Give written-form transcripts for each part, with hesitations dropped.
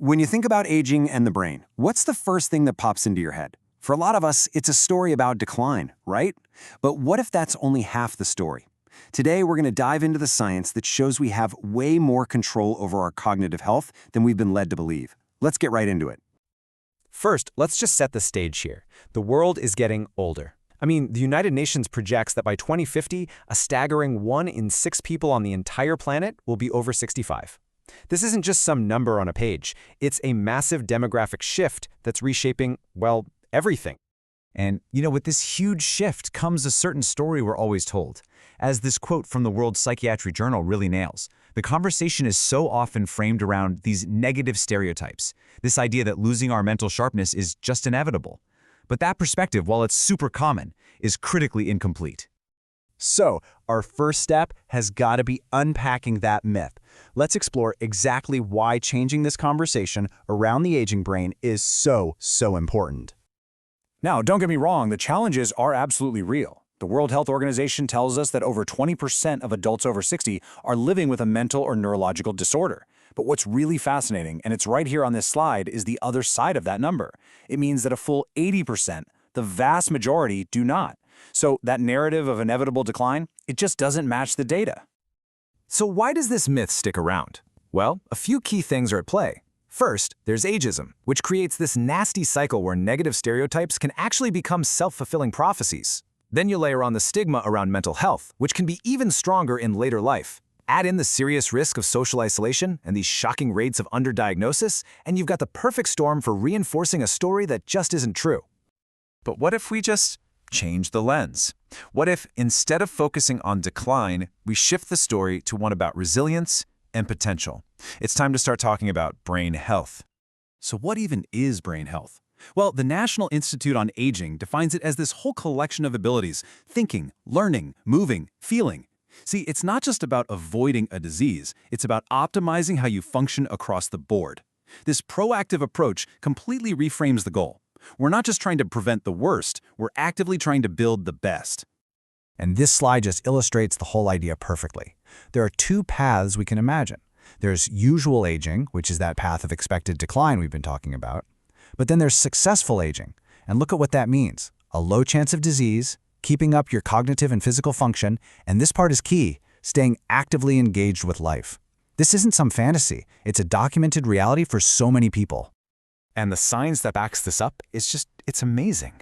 When you think about aging and the brain, what's the first thing that pops into your head? For a lot of us, it's a story about decline, right? But what if that's only half the story? Today, we're going to dive into the science that shows we have way more control over our cognitive health than we've been led to believe. Let's get right into it. First, let's just set the stage here. The world is getting older. The United Nations projects that by 2050, a staggering 1 in 6 people on the entire planet will be over 65. This isn't just some number on a page. It's a massive demographic shift that's reshaping, well, everything. And, with this huge shift comes a certain story we're always told. As this quote from the World Psychiatry Journal really nails, the conversation is so often framed around these negative stereotypes, this idea that losing our mental sharpness is just inevitable. But that perspective, while it's super common, is critically incomplete. So, our first step has got to be unpacking that myth. Let's explore exactly why changing this conversation around the aging brain is so important. Now, don't get me wrong, the challenges are absolutely real. The World Health Organization tells us that over 20% of adults over 60 are living with a mental or neurological disorder. But what's really fascinating, and it's right here on this slide, is the other side of that number. It means that a full 80%, the vast majority, do not. So that narrative of inevitable decline, it just doesn't match the data. So why does this myth stick around? Well, a few key things are at play. First, there's ageism, which creates this nasty cycle where negative stereotypes can actually become self-fulfilling prophecies. Then you layer on the stigma around mental health, which can be even stronger in later life. Add in the serious risk of social isolation and these shocking rates of underdiagnosis, and you've got the perfect storm for reinforcing a story that just isn't true. But what if we just change the lens? What if, instead of focusing on decline, we shift the story to one about resilience and potential? It's time to start talking about brain health. So what even is brain health? Well, the National Institute on Aging defines it as this whole collection of abilities: thinking, learning, moving, feeling. See, it's not just about avoiding a disease, it's about optimizing how you function across the board. This proactive approach completely reframes the goal. We're not just trying to prevent the worst, we're actively trying to build the best. And this slide just illustrates the whole idea perfectly. There are 2 paths we can imagine. There's usual aging, which is that path of expected decline we've been talking about. But then there's successful aging. And look at what that means. A low chance of disease, keeping up your cognitive and physical function, and this part is key, staying actively engaged with life. This isn't some fantasy. It's a documented reality for so many people. And the science that backs this up is it's amazing.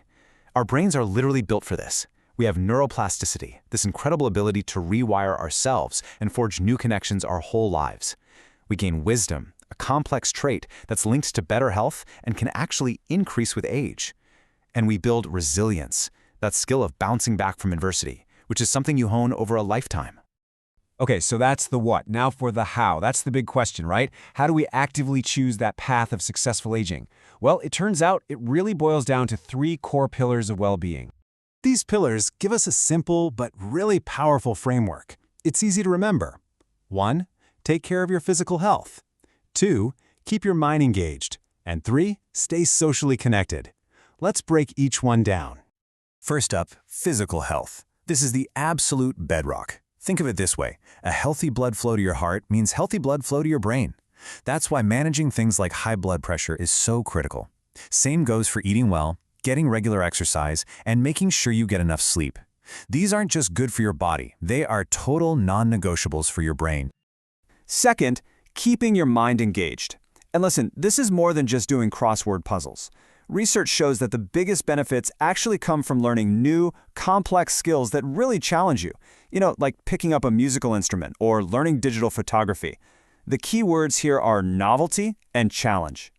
Our brains are literally built for this. We have neuroplasticity, this incredible ability to rewire ourselves and forge new connections our whole lives. We gain wisdom, a complex trait that's linked to better health and can actually increase with age. And we build resilience, that skill of bouncing back from adversity, which is something you hone over a lifetime. Okay, so that's the what. Now for the how. That's the big question, right? How do we actively choose that path of successful aging? Well, it turns out it really boils down to 3 core pillars of well-being. These pillars give us a simple but really powerful framework. It's easy to remember. 1. Take care of your physical health. 2. Keep your mind engaged. And 3. Stay socially connected. Let's break each one down. First up, physical health. This is the absolute bedrock. Think of it this way: a healthy blood flow to your heart means healthy blood flow to your brain. That's why managing things like high blood pressure is so critical. Same goes for eating well, getting regular exercise, and making sure you get enough sleep. These aren't just good for your body, they are total non-negotiables for your brain. Second, keeping your mind engaged. And listen, this is more than just doing crossword puzzles. Research shows that the biggest benefits actually come from learning new, complex skills that really challenge you. Like picking up a musical instrument or learning digital photography. The key words here are novelty and challenge.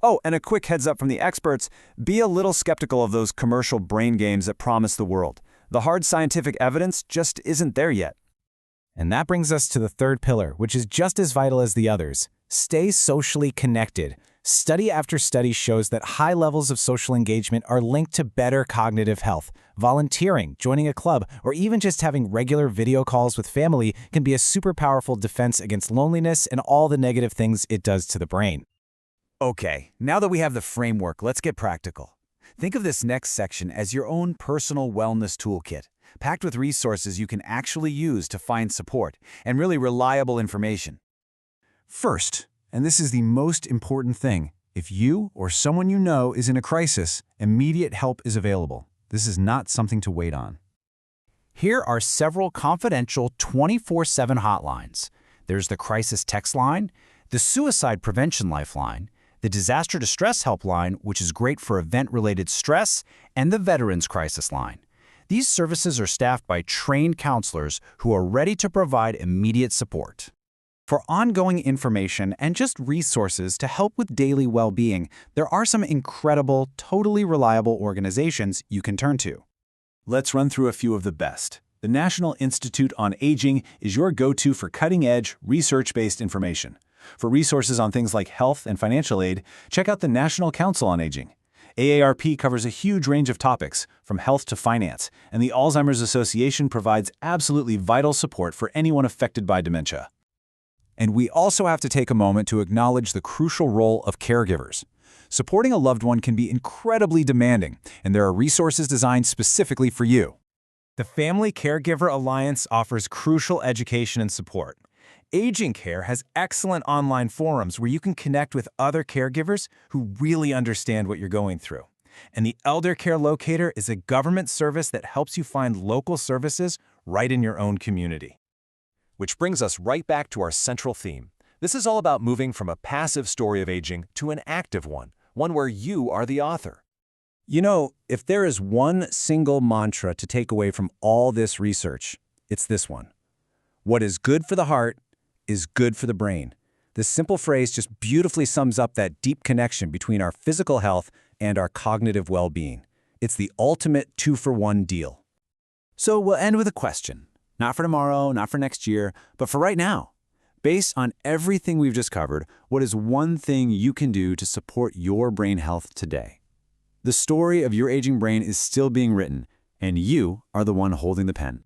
Oh, and a quick heads up from the experts, be a little skeptical of those commercial brain games that promise the world. The hard scientific evidence just isn't there yet. And that brings us to the 3rd pillar, which is just as vital as the others. Stay socially connected. Study after study shows that high levels of social engagement are linked to better cognitive health. Volunteering, joining a club, or even just having regular video calls with family can be a super powerful defense against loneliness and all the negative things it does to the brain. Okay, now that we have the framework, let's get practical. Think of this next section as your own personal wellness toolkit, packed with resources you can actually use to find support and really reliable information. First, And this is the most important thing. If you or someone you know is in a crisis, immediate help is available. This is not something to wait on. Here are several confidential 24/7 hotlines. There's the Crisis Text Line, the Suicide Prevention Lifeline, the Disaster Distress Helpline, which is great for event-related stress, and the Veterans Crisis Line. These services are staffed by trained counselors who are ready to provide immediate support. For ongoing information and just resources to help with daily well-being, there are some incredible, totally reliable organizations you can turn to. Let's run through a few of the best. The National Institute on Aging is your go-to for cutting-edge, research-based information. For resources on things like health and financial aid, check out the National Council on Aging. AARP covers a huge range of topics, from health to finance, and the Alzheimer's Association provides absolutely vital support for anyone affected by dementia. And we also have to take a moment to acknowledge the crucial role of caregivers. Supporting a loved one can be incredibly demanding, and there are resources designed specifically for you. The Family Caregiver Alliance offers crucial education and support. Aging Care has excellent online forums where you can connect with other caregivers who really understand what you're going through. And the Elder Care Locator is a government service that helps you find local services right in your own community. Which brings us right back to our central theme. This is all about moving from a passive story of aging to an active one where you are the author. You know, if there is one single mantra to take away from all this research, it's this one. What is good for the heart is good for the brain. This simple phrase just beautifully sums up that deep connection between our physical health and our cognitive well-being. It's the ultimate 2-for-1 deal. So we'll end with a question. Not for tomorrow, not for next year, but for right now. Based on everything we've just covered, what is one thing you can do to support your brain health today? The story of your aging brain is still being written, and you are the one holding the pen.